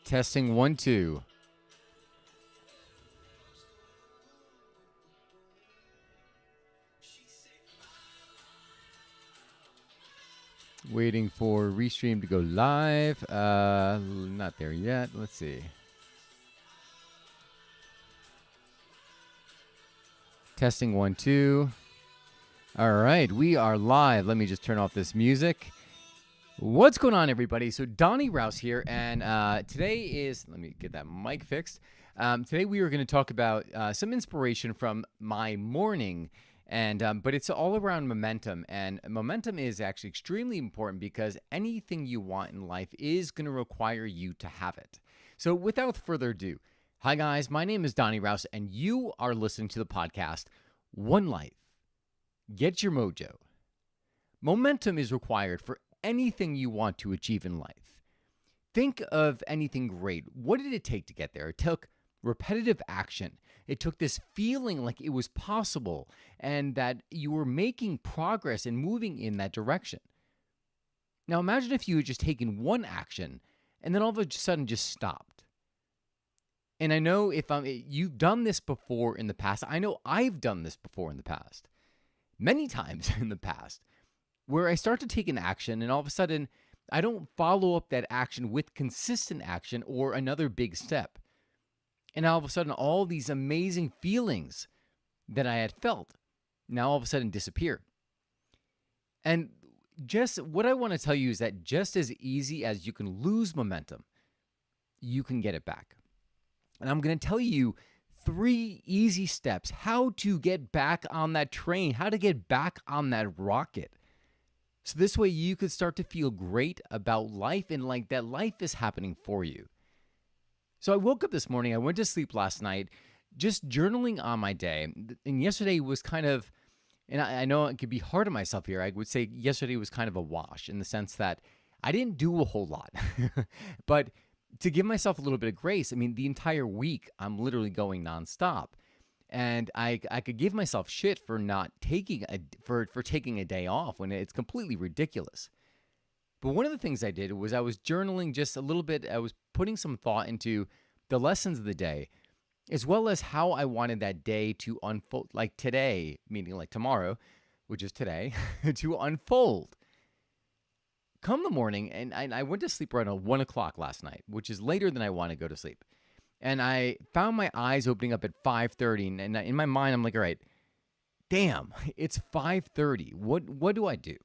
Testing 1, 2. Waiting for Restream to go live. Not there yet. Let's see. Testing 1, 2. All right, we are live. Let me just turn off this music. What's going on, everybody? So Donnie Rouse here, and today is, let me get that mic fixed. Today we are going to talk about some inspiration from my morning, and but it's all around momentum, and momentum is actually extremely important because anything you want in life is going to require you to have it. So without further ado, hi guys, my name is Donnie Rouse, and you are listening to the podcast, One Life. Get your mojo. Momentum is required for anything you want to achieve in life. Think of anything great. What did it take to get there? It took repetitive action. It took this feeling like it was possible and that you were making progress and moving in that direction. Now imagine if you had just taken one action and then all of a sudden just stopped. And I know if you've done this before in the past. I know I've done this before in the past. Many times in the past, where I start to take an action and all of a sudden I don't follow up that action with consistent action or another big step. And all of a sudden all these amazing feelings that I had felt now all of a sudden disappear. And just what I want to tell you is that just as easy as you can lose momentum, you can get it back. And I'm going to tell you 3 easy steps how to get back on that train, how to get back on that rocket. So this way you could start to feel great about life and like that life is happening for you. So I woke up this morning, I went to sleep last night, just journaling on my day. And yesterday was kind of, and I know it could be hard on myself here. I would say yesterday was kind of a wash in the sense that I didn't do a whole lot. But to give myself a little bit of grace, I mean, the entire week I'm literally going nonstop. And I could give myself shit for not taking for taking a day off when it's completely ridiculous. But one of the things I did was I was journaling just a little bit. I was putting some thought into the lessons of the day, as well as how I wanted that day to unfold, like today, meaning like tomorrow, which is today, to unfold. Come the morning, and I went to sleep around 1 o'clock last night, which is later than I want to go to sleep. And I found my eyes opening up at 5:30, and in my mind, I'm like, all right, damn, it's 5:30. What do I do?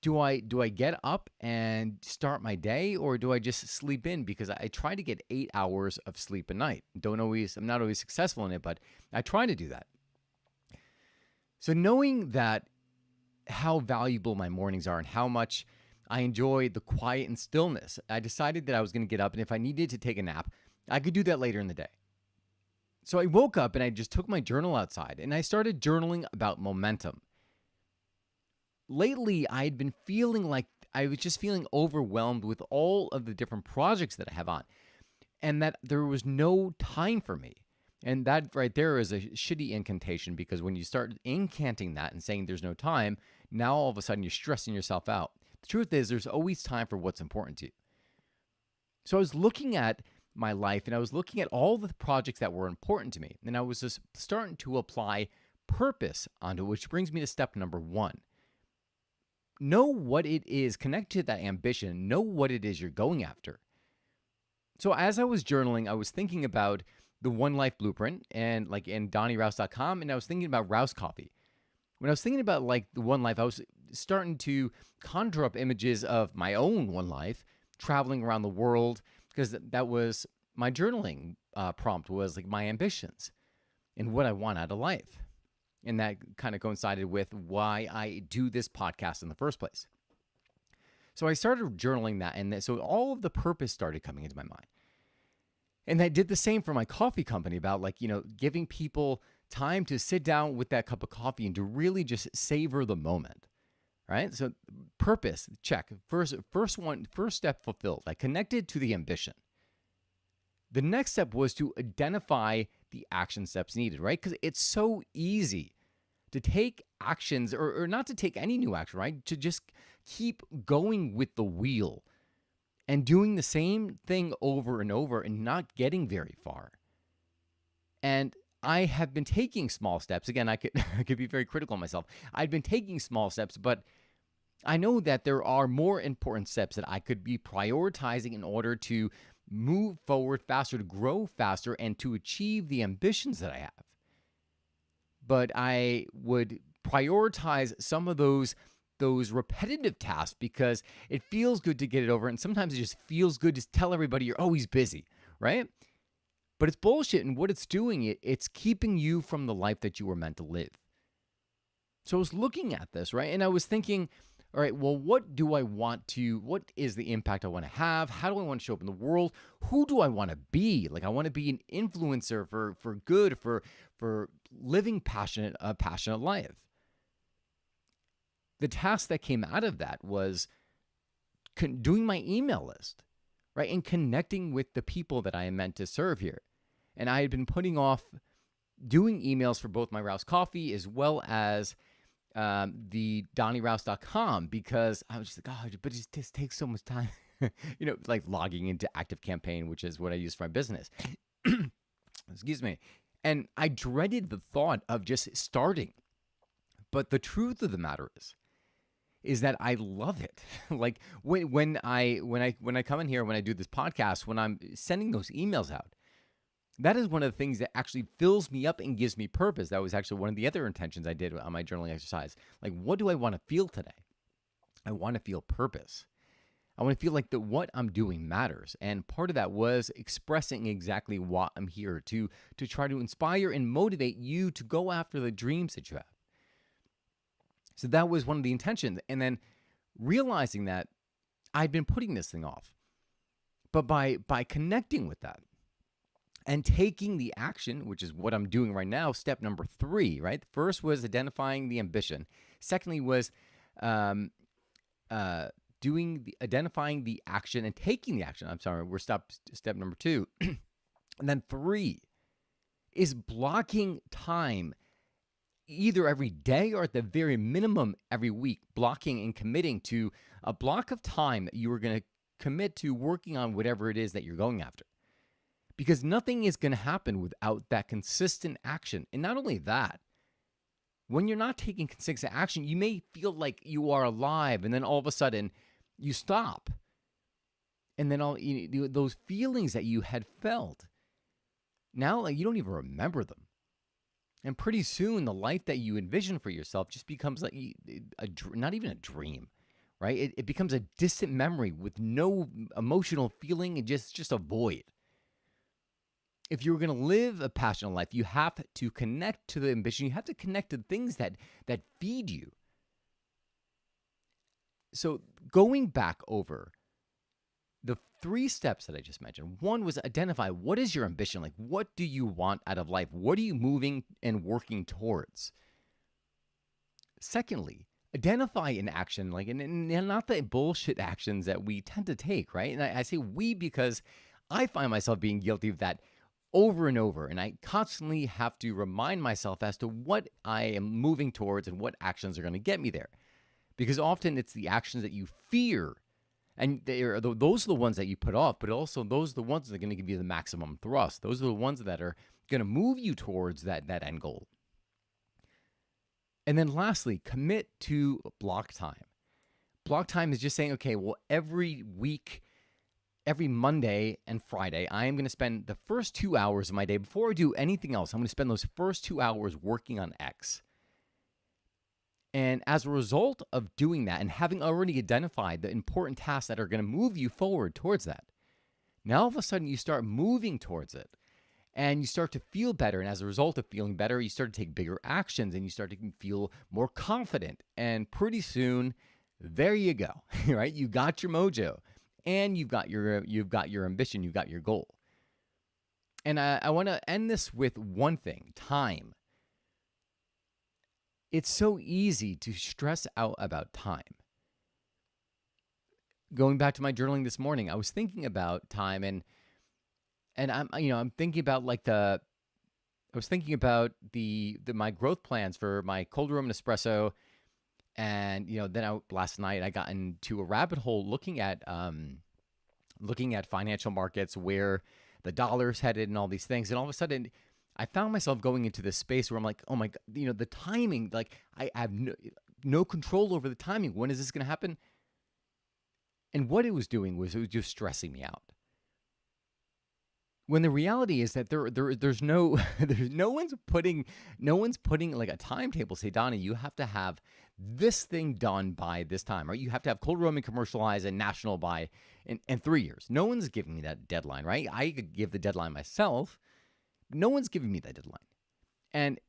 Do I get up and start my day, or do I just sleep in? Because I try to get 8 hours of sleep a night. I'm not always successful in it, but I try to do that. So knowing that how valuable my mornings are and how much I enjoy the quiet and stillness, I decided that I was going to get up, and if I needed to take a nap, I could do that later in the day. So I woke up and I just took my journal outside and I started journaling about momentum. Lately, I had been feeling like I was just feeling overwhelmed with all of the different projects that I have on and that there was no time for me. And that right there is a shitty incantation because when you start incanting that and saying there's no time, now all of a sudden you're stressing yourself out. The truth is there's always time for what's important to you. So I was looking at my life and I was looking at all the projects that were important to me. And I was just starting to apply purpose onto it, which brings me to step number 1. Know what it is, connect to that ambition, know what it is you're going after. So as I was journaling, I was thinking about the One Life Blueprint and like in DonnieRouse.com, and I was thinking about Rouse Coffee. When I was thinking about like the One Life, I was starting to conjure up images of my own One Life, traveling around the world, because that was my journaling prompt was like my ambitions and what I want out of life. And that kind of coincided with why I do this podcast in the first place. So I started journaling that, and so all of the purpose started coming into my mind. And I did the same for my coffee company about like, giving people time to sit down with that cup of coffee and to really just savor the moment. Right? So purpose, check. First step fulfilled. I connected to the ambition. The next step was to identify the action steps needed, right? Because it's so easy to take actions or not to take any new action, right? To just keep going with the wheel and doing the same thing over and over and not getting very far. And I have been taking small steps. Again, I could I could be very critical of myself. I've been taking small steps, but I know that there are more important steps that I could be prioritizing in order to move forward faster, to grow faster, and to achieve the ambitions that I have. But I would prioritize some of those repetitive tasks because it feels good to get it over, and sometimes it just feels good to tell everybody you're always busy, right? But it's bullshit, and what it's doing, it's keeping you from the life that you were meant to live. So I was looking at this, right? And I was thinking, all right, well, what is the impact I want to have? How do I want to show up in the world? Who do I want to be? Like, I want to be an influencer for good, for living a passionate life. The task that came out of that was doing my email list, right? And connecting with the people that I am meant to serve here. And I had been putting off doing emails for both my Rouse Coffee as well as the DonnieRouse.com because I was just like, oh, but it just takes so much time. Like logging into ActiveCampaign, which is what I use for my business. Excuse me. And I dreaded the thought of just starting. But the truth of the matter is that I love it. Like when I come in here, when I do this podcast, when I'm sending those emails out, that is one of the things that actually fills me up and gives me purpose. That was actually one of the other intentions I did on my journaling exercise. Like, what do I want to feel today? I want to feel purpose. I want to feel like what I'm doing matters. And part of that was expressing exactly what I'm here to try to inspire and motivate you to go after the dreams that you have. So that was one of the intentions. And then realizing that I'd been putting this thing off. But by connecting with that, and taking the action, which is what I'm doing right now, step number 3, right? The first was identifying the ambition. Secondly was identifying the action and taking the action. I'm sorry, we're step number 2. And then 3 is blocking time either every day or at the very minimum every week, blocking and committing to a block of time that you are going to commit to working on whatever it is that you're going after. Because nothing is going to happen without that consistent action. And not only that, when you're not taking consistent action, you may feel like you are alive, and then all of a sudden you stop. And then those feelings that you had felt, now you don't even remember them. And pretty soon, the life that you envision for yourself just becomes like not even a dream, right? It becomes a distant memory with no emotional feeling and just a void. If you're going to live a passionate life, you have to connect to the ambition. You have to connect to the things that feed you. So going back over the 3 steps that I just mentioned, one was identify what is your ambition? Like, what do you want out of life? What are you moving and working towards? Secondly, identify an action, like, and not the bullshit actions that we tend to take, right? And I say we because I find myself being guilty of that over and over. And I constantly have to remind myself as to what I am moving towards and what actions are going to get me there. Because often it's the actions that you fear. And those are the ones that you put off, but also those are the ones that are going to give you the maximum thrust. Those are the ones that are going to move you towards that end goal. And then lastly, commit to block time. Block time is just saying, okay, well, every week, every Monday and Friday, I am going to spend the first 2 hours of my day before I do anything else. I'm going to spend those first 2 hours working on X. And as a result of doing that and having already identified the important tasks that are going to move you forward towards that, now all of a sudden you start moving towards it and you start to feel better. And as a result of feeling better, you start to take bigger actions and you start to feel more confident. And pretty soon, there you go, right? You got your mojo. And you've got your ambition, you've got your goal. And I want to end this with one thing: time. It's so easy to stress out about time. Going back to my journaling this morning, I was thinking about time, and I'm thinking about I was thinking about my growth plans for my cold room and espresso, and then last night I got into a rabbit hole looking at looking at financial markets, where the dollar's headed and all these things. And all of a sudden, I found myself going into this space where I'm like, oh my God, the timing, like I have no control over the timing. When is this going to happen? And what it was doing was it was just stressing me out. When the reality is that there's no no one's putting like a timetable. Say, Donnie, you have to have this thing done by this time, right? You have to have Cold Roman commercialized and national by in 3 years. No one's giving me that deadline, right? I could give the deadline myself. But no one's giving me that deadline. And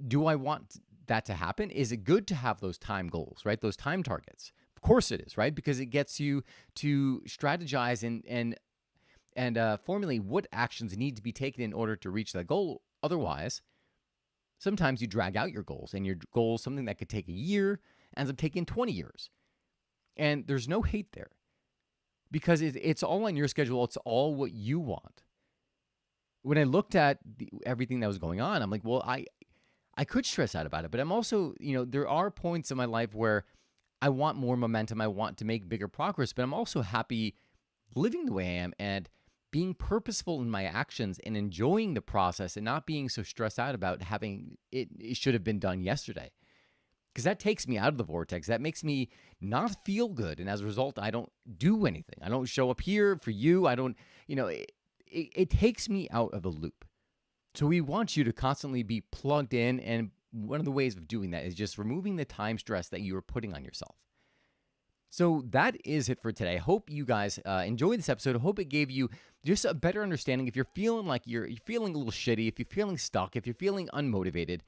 do I want that to happen? Is it good to have those time goals, right? Those time targets. Of course it is, right? Because it gets you to strategize and formulate what actions need to be taken in order to reach that goal. Otherwise, sometimes you drag out your goals, and your goal is something that could take a year, ends up taking 20 years. And there's no hate there, because it's all on your schedule. It's all what you want. When I looked at everything that was going on, I'm like, well, I could stress out about it, but I'm also, there are points in my life where I want more momentum. I want to make bigger progress, but I'm also happy living the way I am and being purposeful in my actions and enjoying the process and not being so stressed out about having it should have been done yesterday. Because that takes me out of the vortex. That makes me not feel good. And as a result, I don't do anything. I don't show up here for you. I don't, it takes me out of the loop. So we want you to constantly be plugged in. And one of the ways of doing that is just removing the time stress that you are putting on yourself. So that is it for today. I hope you guys enjoyed this episode. I hope it gave you just a better understanding. If you're feeling like you're feeling a little shitty, if you're feeling stuck, if you're feeling unmotivated,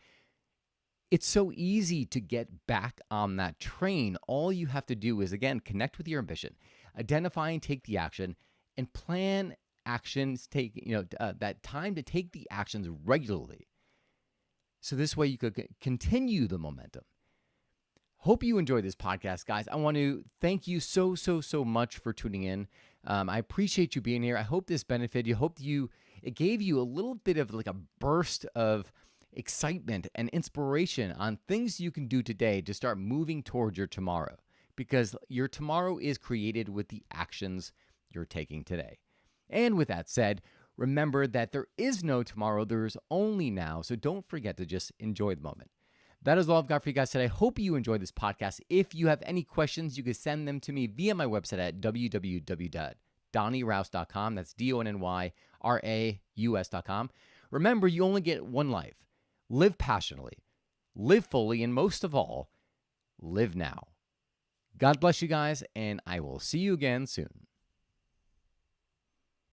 it's so easy to get back on that train. All you have to do is, again, connect with your ambition, identify and take the action, and plan actions, take that time to take the actions regularly. So this way you could continue the momentum. Hope you enjoyed this podcast, guys. I want to thank you so much for tuning in. I appreciate you being here. I hope this benefited you. Hope it gave you a little bit of like a burst of excitement and inspiration on things you can do today to start moving towards your tomorrow, because your tomorrow is created with the actions you're taking today. And with that said, remember that there is no tomorrow, there is only now. So don't forget to just enjoy the moment. That is all I've got for you guys today. I hope you enjoyed this podcast. If you have any questions, you can send them to me via my website at www.donnyrouse.com. That's DonnyRaus.com. Remember, you only get one life. Live passionately, live fully, and most of all, live now. God bless you guys, and I will see you again soon.